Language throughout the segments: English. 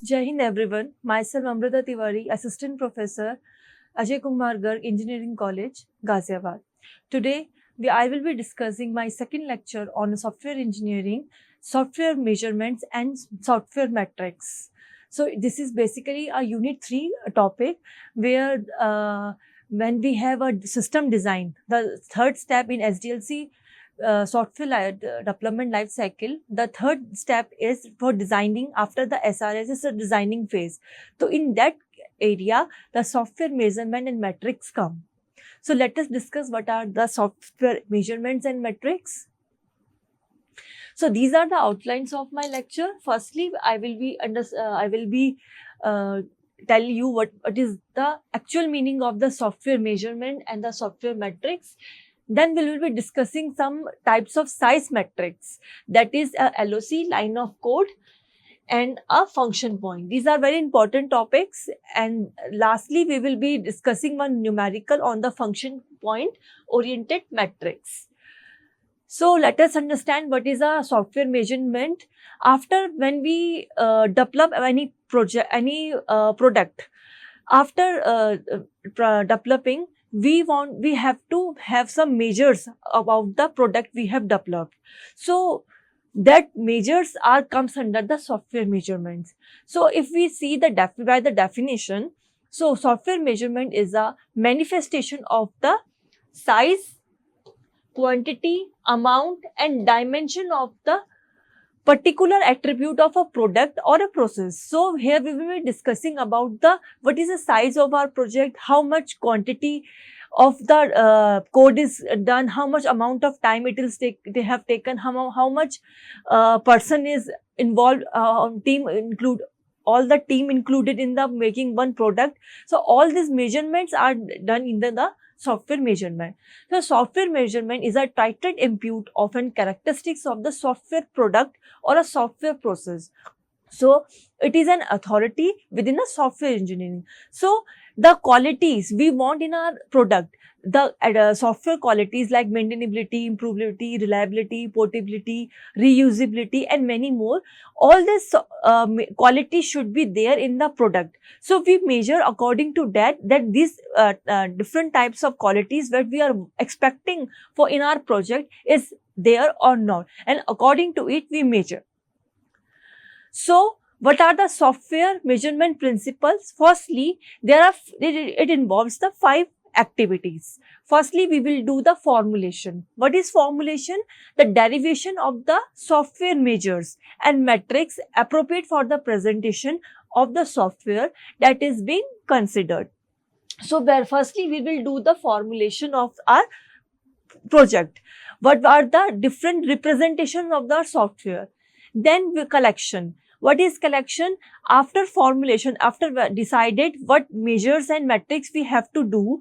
Jai Hind everyone. Myself Amrita Tiwari, Assistant Professor, Ajay Kumar Garg, Engineering College, Ghaziabad. Today, I will be discussing my second lecture on software engineering, software measurements and software metrics. So this is basically a Unit 3 topic where when we have a system design, the third step in SDLC development life cycle, the third step is for designing. After the SRS is the designing phase. So in that area, the software measurement and metrics come. So let us discuss what are the software measurements and metrics. So these are the outlines of my lecture. Firstly, I will be tell you what is the actual meaning of the software measurement and the software metrics. Then we will be discussing some types of size metrics, that is a LOC, line of code, and a function point. These are very important topics. And lastly, we will be discussing one numerical on the function point oriented metrics. So let us understand what is a software measurement. After when we develop any product, after developing, we have to have some measures about the product we have developed. So that measures comes under the software measurements. So if we see by the definition, so software measurement is a manifestation of the size, quantity, amount and dimension of the particular attribute of a product or a process. So here we will be discussing about what is the size of our project, how much quantity of the code is done, how much amount of time they have taken, how much person is involved, team include all the team included in the making one product. So all these measurements are done in the software measurement. So software measurement is a titled input of and characteristics of the software product or a software process. So it is an authority within the software engineering. So the qualities we want in our product, the software qualities like maintainability, improvability, reliability, portability, reusability and many more, all this qualities should be there in the product. So we measure according to that these different types of qualities that we are expecting for in our project is there or not, and according to it we measure. So what are the software measurement principles? Firstly, it involves the 5 activities. Firstly, we will do the formulation. What is formulation? The derivation of the software measures and metrics appropriate for the presentation of the software that is being considered. So firstly, we will do the formulation of our project. What are the different representations of the software? Then collection. What is collection? After formulation, after decided what measures and metrics we have to do,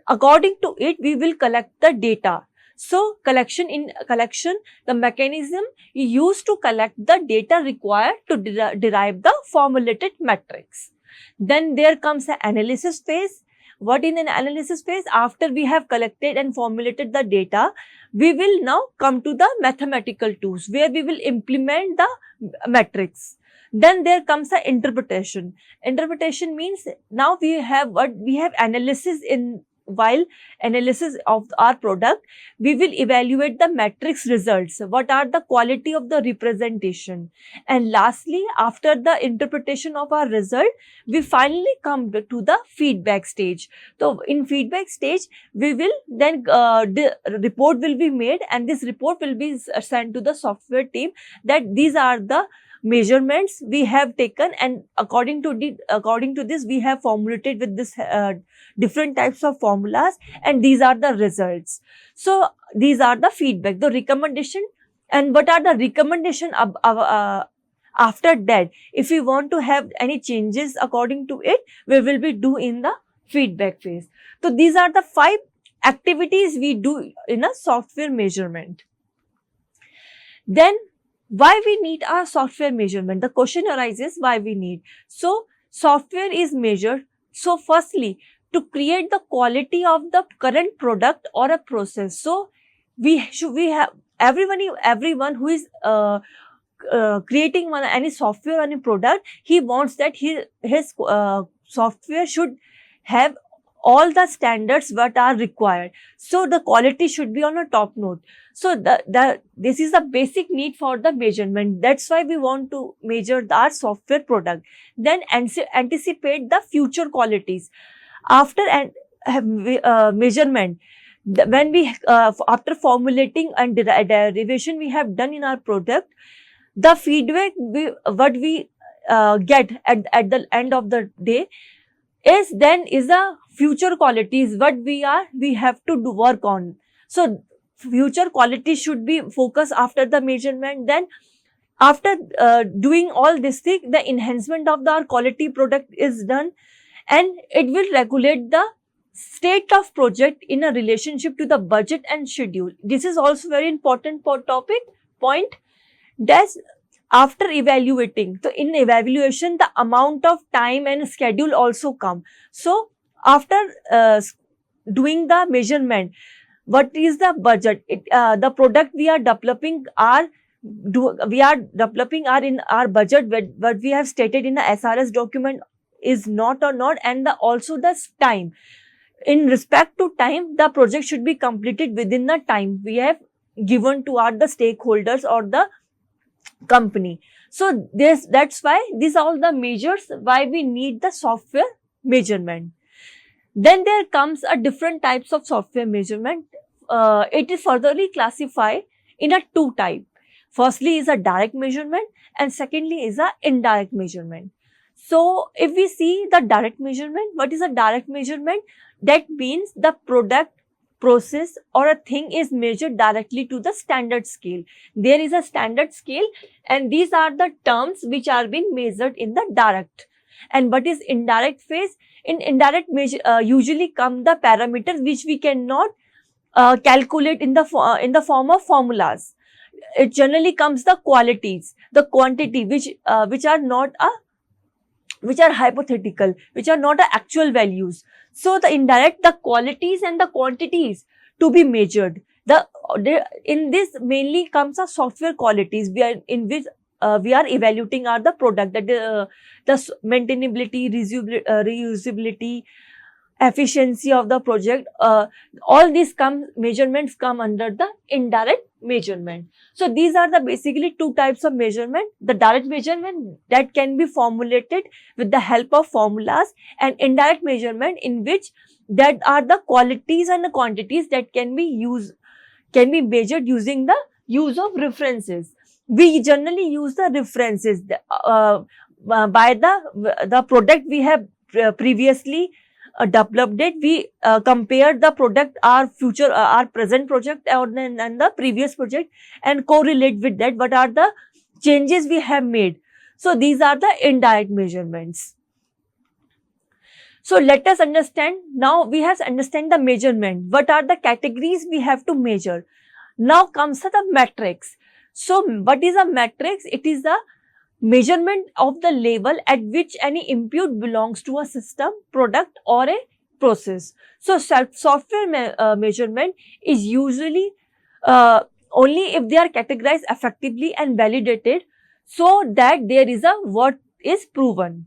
according to it, we will collect the data. So the mechanism used to collect the data required to derive the formulated metrics. Then there comes the analysis phase. What in an analysis phase? After we have collected and formulated the data, we will now come to the mathematical tools where we will implement the metrics. Then there comes the interpretation. Interpretation means now we have analysis in. While analysis of our product, we will evaluate the metrics results. What are the quality of the representation? And lastly, after the interpretation of our result, we finally come to the feedback stage. So in feedback stage, we will then the report will be made, and this report will be sent to the software team that these are the measurements we have taken, and according to this we have formulated with this different types of formulas, and these are the results. So these are the feedback, the recommendation. And what are the recommendation after that? If we want to have any changes according to it, we will be do in the feedback phase. So these are the 5 activities we do in a software measurement. Then why we need our software measurement? The question arises why we need. So software is measured. So firstly, to create the quality of the current product or a process. So we have everyone who is creating any software or any product, he wants that his software should have all the standards what are required. So the quality should be on a top note. So this is the basic need for the measurement. That's why we want to measure our software product. Then anticipate the future qualities. After measurement, when we after formulating and derivation we have done in our product, the feedback what we get at the end of the day is the future qualities what we have to do work on. So future quality should be focused after the measurement. Then after doing all this thing, the enhancement of our quality product is done, and it will regulate the state of project in a relationship to the budget and schedule. This is also very important point. That's after evaluating. So in evaluation, the amount of time and schedule also come. So after doing the measurement, what is the budget? The product we are developing are in our budget, what we have stated in the SRS document is not or not, and also the time. In respect to time, the project should be completed within the time we have given to the stakeholders or the company. So that's why these are all the measures why we need the software measurement. Then there comes a different types of software measurement. It is furtherly classified in a two type. Firstly is a direct measurement, and secondly is a indirect measurement. So if we see the direct measurement, what is a direct measurement? That means the product, process or a thing is measured directly to the standard scale. There is a standard scale, and these are the terms which are being measured in the direct. And what is indirect phase? In indirect measure, usually come the parameters which we cannot calculate in the form of formulas. It generally comes the qualities, the quantity which are hypothetical, which are not actual values. So the indirect, the qualities and the quantities to be measured. In this mainly comes the software qualities in which we are evaluating the product, that the maintainability, reusability, efficiency of the project. All these measurements come under the indirect measurement. So these are the basically two types of measurement: the direct measurement that can be formulated with the help of formulas, and indirect measurement in which that are the qualities and the quantities that can be measured using the use of references. We generally use the references by the product we have previously developed it. We compare the product, our present project and the previous project, and correlate with that what are the changes we have made. So these are the indirect measurements. So let us understand. Now we have to understand the measurement. What are the categories we have to measure? Now comes the metrics. So what is a matrix? It is a measurement of the level at which any input belongs to a system, product or a process. So software measurement is usually only if they are categorized effectively and validated, so that there is what is proven.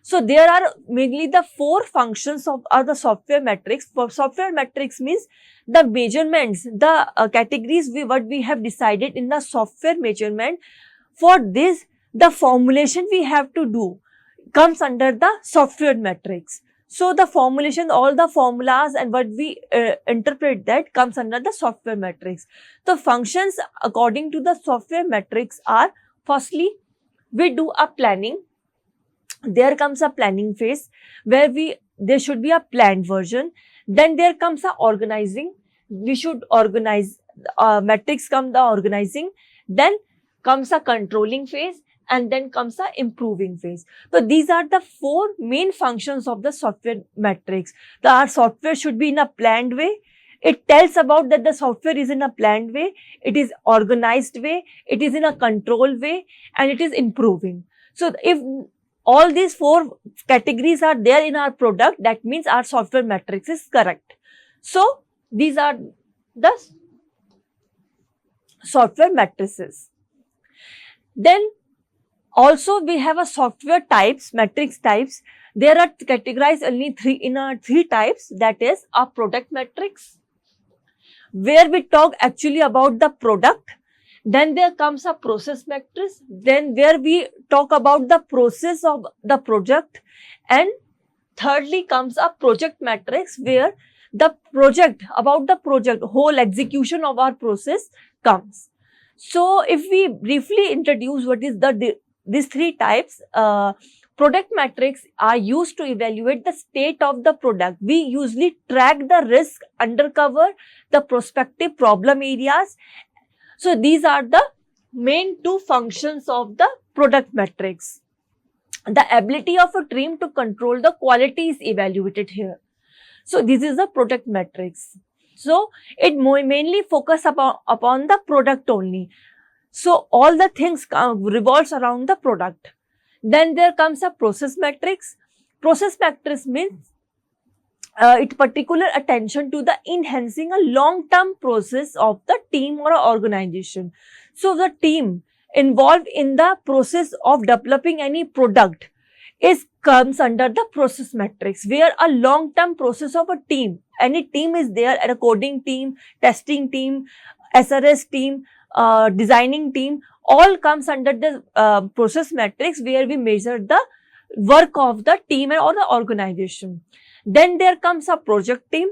So there are mainly the four functions of the software metrics. For software metrics means the measurements, the categories what we have decided in the software measurement. For this, the formulation we have to do comes under the software metrics. So the formulation, all the formulas and what we interpret that comes under the software metrics. The functions according to the software metrics are: firstly, we do a planning. There comes a planning phase where there should be a planned version. Then there comes a organizing. We should organize. Metrics come the organizing. Then comes a controlling phase, and then comes the improving phase. So these are the four main functions of the software metrics. Our software should be in a planned way. It tells about that the software is in a planned way, it is organized way, it is in a control way, and it is improving. So if all these four categories are there in our product, that means our software metrics is correct. So these are the software matrices. Then also we have a software types, matrix types. There are categorized only three types, that is a product matrix, where we talk actually about the product. Then there comes a process matrix, then where we talk about the process of the project. And thirdly comes a project matrix, where the project, about the project, whole execution of our process comes. So if we briefly introduce what is these three types, product metrics are used to evaluate the state of the product. We usually track the risk, undercover the prospective problem areas. So these are the main two functions of the product metrics. The ability of a team to control the quality is evaluated here. So this is the product metrics. So it mainly focus upon the product only. So all the things revolves around the product. Then there comes a process metrics. Process metrics means it particular attention to the enhancing a long-term process of the team or organization. So the team involved in the process of developing any product comes under the process metrics, where a long-term process of a team, any team is there, a coding team, testing team, SRS team, designing team, all comes under the process metrics, where we measure the work of the team or the organization. Then there comes a project team.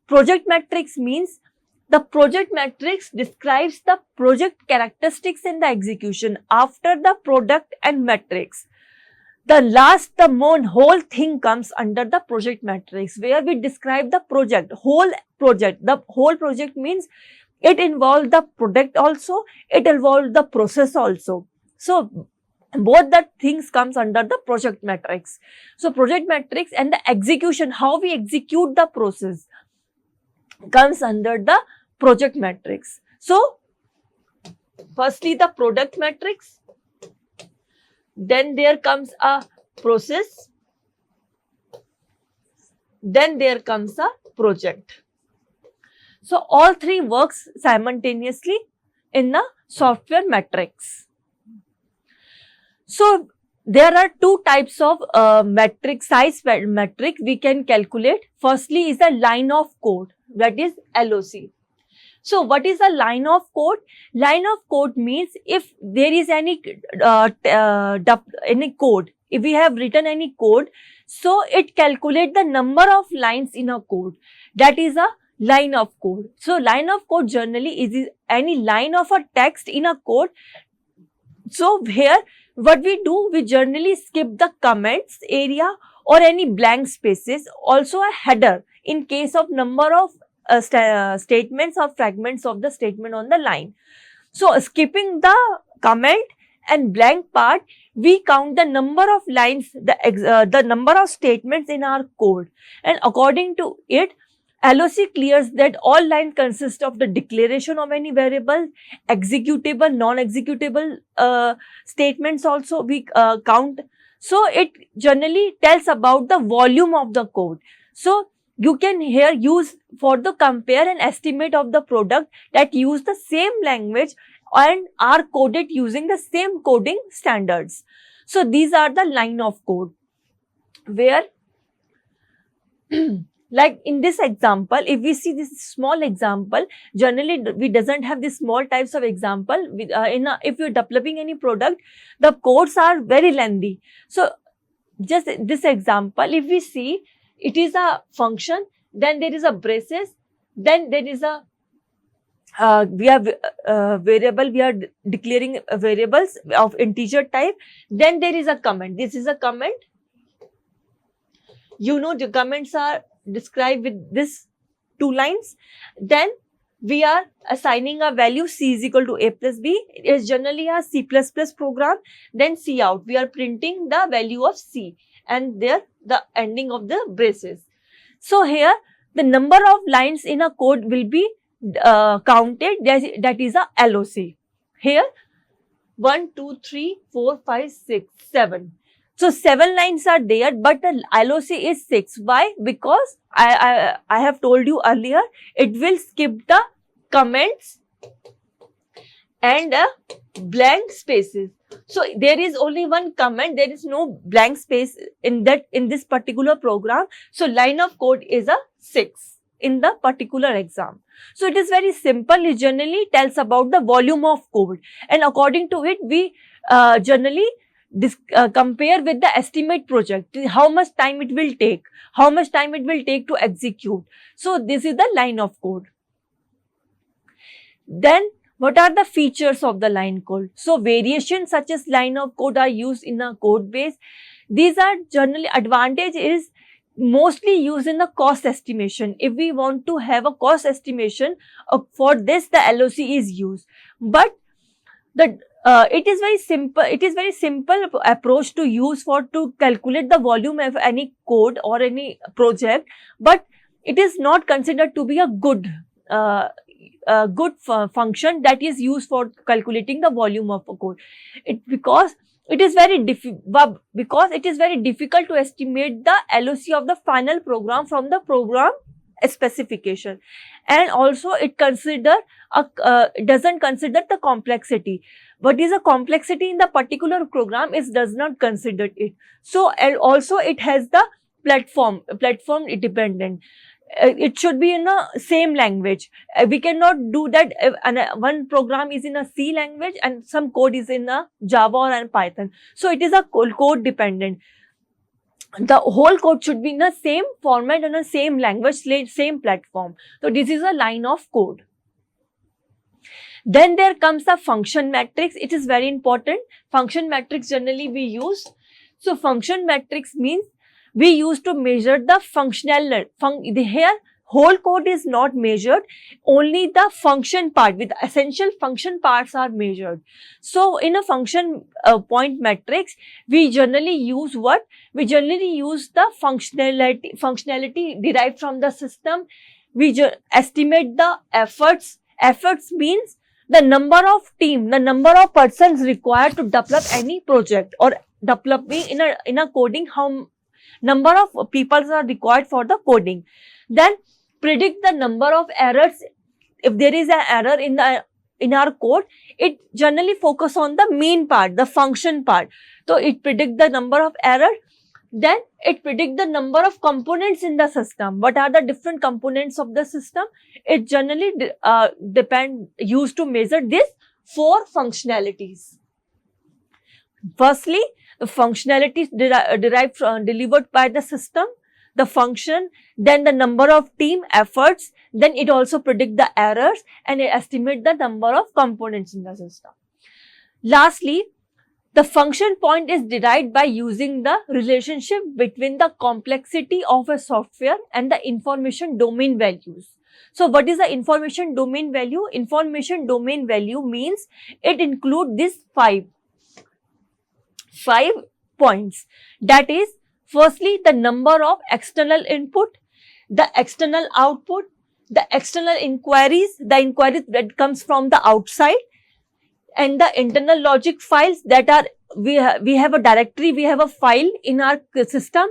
Project metrics means the project metrics describes the project characteristics in the execution after the product and metrics. The whole thing comes under the project metrics, where we describe the project, whole project. The whole project means it involves the product also, it involves the process also. So both the things comes under the project metrics. So project metrics and the execution, how we execute the process, comes under the project metrics. So firstly the product metrics, then there comes a process, then there comes a project. So all three works simultaneously in the software metrics. So there are two types of metric, size metric we can calculate. Firstly is a line of code, that is LOC. So what is a line of code? Line of code means if there is any code, if we have written any code, so it calculates the number of lines in a code. That is a line of code. So line of code generally is any line of a text in a code. So here what we do, we generally skip the comments area or any blank spaces, also a header in case of number of statements or fragments of the statement on the line. So skipping the comment and blank part, we count the number of lines, the number of statements in our code, and according to it, LOC clears that all lines consist of the declaration of any variable, executable, non-executable statements also we count. So it generally tells about the volume of the code. So you can here use for the compare and estimate of the product that use the same language and are coded using the same coding standards. So these are the line of code, where like in this example, if we see this small example, generally we doesn't have this small types of example. If you're developing any product, the codes are very lengthy. So just this example, if we see, it is a function, then there is a braces, then there is a we have variable, we are declaring variables of integer type, then there is a comment. This is a comment. You know, the comments are described with this two lines. Then we are assigning a value C is equal to A plus B. It is generally a C++ program. Then C out, we are printing the value of C, and there the ending of the braces. So here the number of lines in a code will be counted, that is a LOC. Here 1, 2, 3, 4, 5, 6, 7. So 7 lines are there, but the LOC is 6. Why? Because I have told you earlier, it will skip the comments and blank spaces. So there is only one comment, there is no blank space in this particular program. So line of code is a 6 in the particular exam. So it is very simple. It generally tells about the volume of code, and according to it we generally compare with the estimate project, how much time it will take, to execute. So this is the line of code. Then what are the features of the line code? So variations such as line of code are used in a code base. These are generally, advantage is mostly used in the cost estimation. If we want to have a cost estimation, for this the LOC is used. But the it is very simple. It is very simple approach to use to calculate the volume of any code or any project, but it is not considered to be a good function that is used for calculating the volume of a code. Because it is very difficult to estimate the LOC of the final program from the program specification, and also it doesn't consider the complexity. What is a complexity in the particular program does not consider it. So and also it has the platform dependent. It should be in the same language. We cannot do that if one program is in a C language and some code is in a Java or Python. So it is a code dependent. The whole code should be in the same format and the same language, same platform. So this is a line of code. Then there comes the function matrix. It is very important. Function matrix generally we use. So function matrix means we use to measure the functional. Here whole code is not measured, only the function part with essential function parts are measured. So in a function point matrix, we generally use what? We generally use the functionality derived from the system. We estimate the efforts. Efforts means the number of persons required to develop any project or developing in a coding, how number of people are required for the coding. Then predict the number of errors. If there is an error in our code, it generally focus on the main part, the function part. So it predict the number of errors. Then it predict the number of components in the system. What are the different components of the system? It generally used to measure this 4 functionalities. Firstly, the functionalities delivered by the system, the function, then the number of team efforts, then it also predict the errors and it estimate the number of components in the system. Lastly, the function point is derived by using the relationship between the complexity of a software and the information domain values. So what is the information domain value? Information domain value means it includes these 5 points. That is, firstly, the number of external input, the external output, the external inquiries, the inquiries that comes from the outside, and the internal logic files that are, we have a directory, we have a file in our system,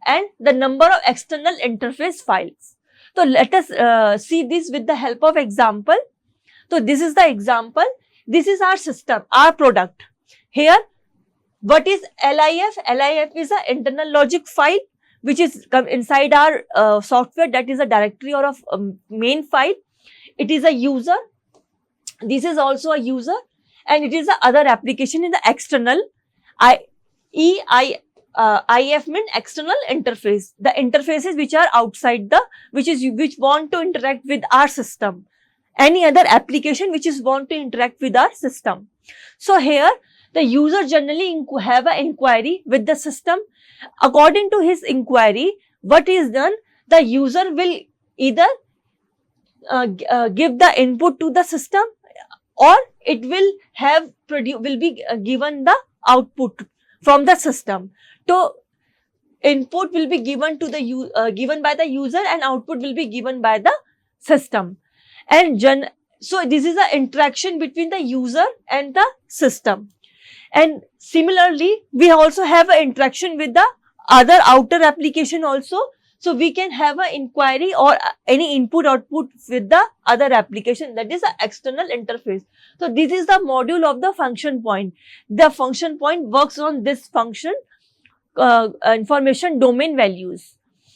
and the number of external interface files. So let us see this with the help of example. So this is the example. This is our system, our product. Here, what is LIF? LIF is an internal logic file which is inside our software, that is a directory or a main file. It is a user. This is also a user, and it is the other application in the external. IF means external interface. The interfaces which are outside which want to interact with our system. Any other application which is want to interact with our system. So here, the user generally have an inquiry with the system. According to his inquiry, what is done? The user will either give the input to the system, or it will be given the output from the system. So input will be given to the given by the user, and output will be given by the system. And so this is the interaction between the user and the system. And similarly, we also have an interaction with the other outer application also. So we can have an inquiry or any input output with the other application, that is the external interface. So this is the module of the function point. The function point works on this function information domain values.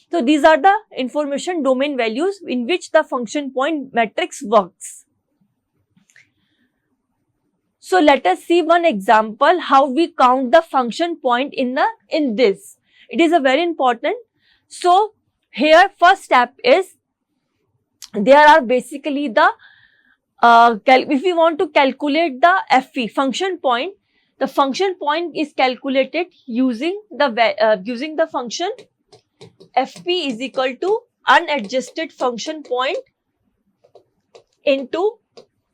So these are the information domain values in which the function point matrix works. So let us see one example how we count the function point in this. It is a very important. So here first step is, there are basically the if we want to calculate the FP function point, the function point is calculated using the function FP is equal to unadjusted function point into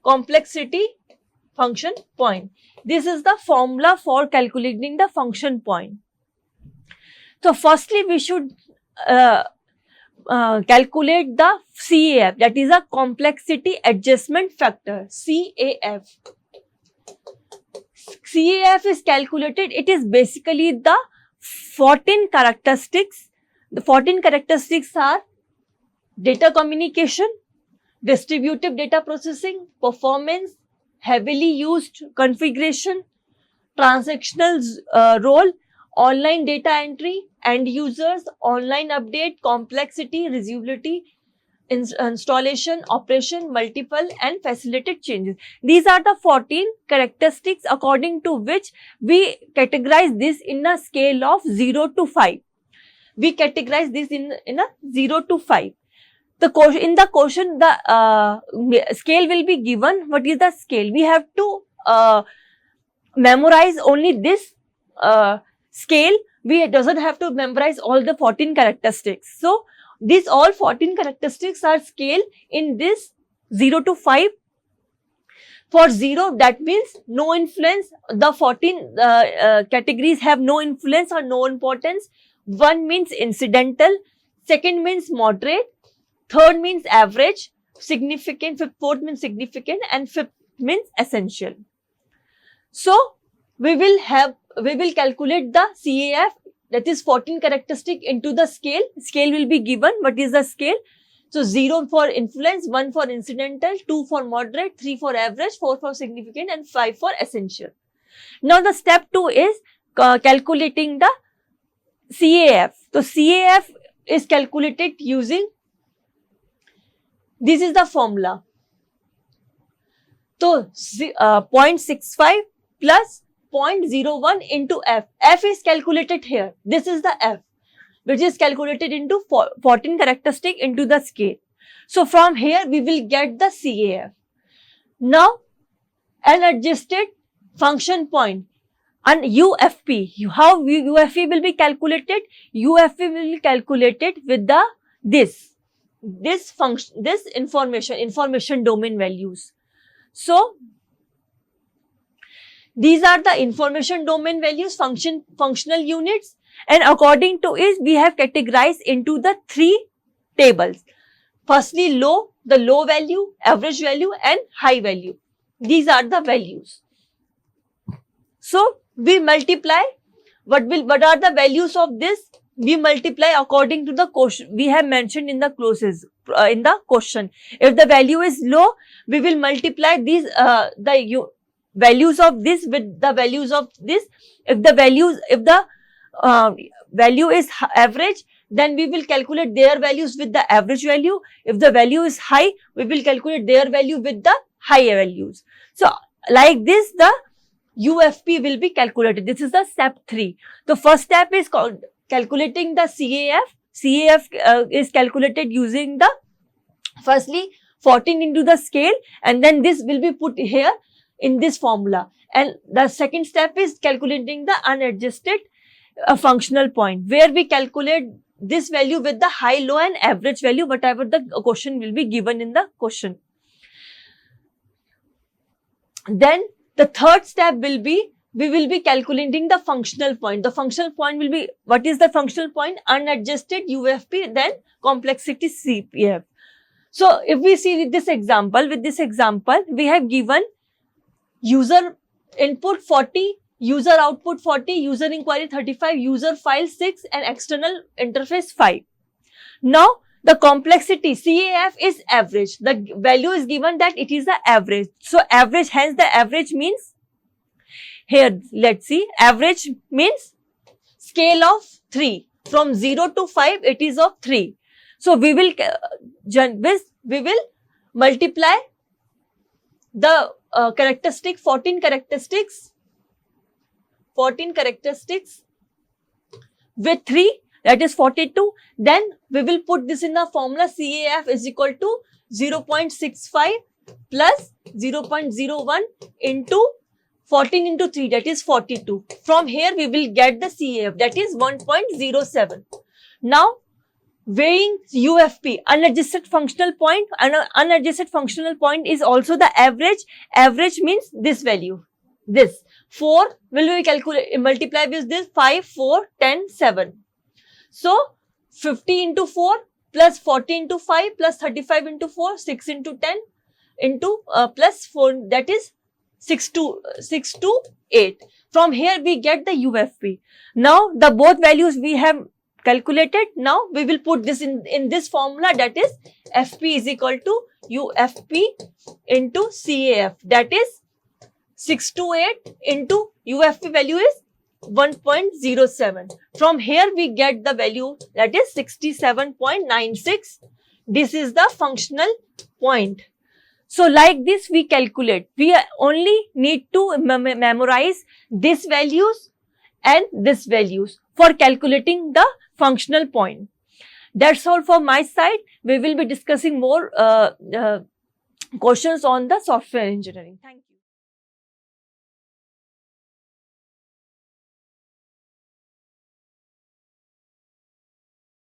complexity function point. This is the formula for calculating the function point. So firstly, we should calculate the CAF, that is a complexity adjustment factor, CAF. CAF is calculated, it is basically the 14 characteristics. The 14 characteristics are data communication, distributive data processing, performance, heavily used configuration, transactional role, online data entry, end users, online update, complexity, reusability, installation, operation, multiple and facilitated changes. These are the 14 characteristics according to which we categorize this in a scale of 0 to 5. We categorize this in a 0 to 5. In the question, the scale will be given. What is the scale? We have to memorize only this scale. We doesn't have to memorize all the 14 characteristics. So these all 14 characteristics are scaled in this 0 to 5. For 0, that means no influence. The 14 categories have no influence or no importance. 1 means incidental, 2nd means moderate, 3rd means average, significant, 4th means significant, and 5th means essential. So we will calculate the CAF, that is 14 characteristic into the scale. Scale will be given. What is the scale? So 0 for influence, 1 for incidental, 2 for moderate, 3 for average, 4 for significant, and 5 for essential. Now the step 2 is calculating the CAF. So CAF is calculated using, this is the formula. So 0.65 plus 0.01 into F. F is calculated here. This is the F, which is calculated into 14 characteristic into the scale. So from here we will get the CAF. Now an adjusted function point and UFP. How UFP will be calculated? UFP will be calculated with the this information domain values. So these are the information domain values, functional units, and according to it, we have categorized into the 3 tables. Firstly, the low value, average value, and high value. These are the values. So we multiply. What are the values of this? We multiply according to the question we have mentioned in the clauses in the question. If the value is low, we will multiply these values of this with the values of this. If the value is average, then we will calculate their values with the average value. If the value is high, we will calculate their value with the higher values. So like this, the UFP will be calculated. This is the step 3. The first step is called calculating the CAF. CAF is calculated using the firstly 14 into the scale, and then this will be put here in this formula. And the second step is calculating the unadjusted functional point, where we calculate this value with the high, low, and average value, whatever the question will be given in the question. Then the third step will be, we will be calculating the functional point. The functional point will be, what is the functional point? Unadjusted UFP, then complexity CAF. So if we see with this example, we have given user input 40, user output 40, user inquiry 35, user file 6, and external interface 5. Now the complexity CAF is average. The value is given that it is the average. So average, hence the average means, here let's see, average means scale of 3. From 0 to 5 it is of 3. So we will multiply the characteristic 14 characteristics with 3, that is 42. Then we will put this in the formula CAF is equal to 0.65 plus 0.01 into 14 into 3, that is 42. From here we will get the CAF, that is 1.07. Now weighing UFP, unadjusted functional point, and unadjusted functional point is also the average. Average means this value, this 4 will we calculate, multiply with this 5, 4, 10, 7. So 50 into 4 plus 40 into 5 plus 35 into 4, 6 into 10 into plus 4, that is 6 to 8. From here we get the UFP. Now the both values we have calculated. Now we will put this in this formula, that is FP is equal to UFP into CAF, that is 6 to 8 into UFP value is 1.07. From here we get the value, that is 67.96. This is the functional point. So like this we calculate. We only need to memorize these values and these values for calculating the functional point. That's all for my side. We will be discussing more questions on the software engineering. Thank you.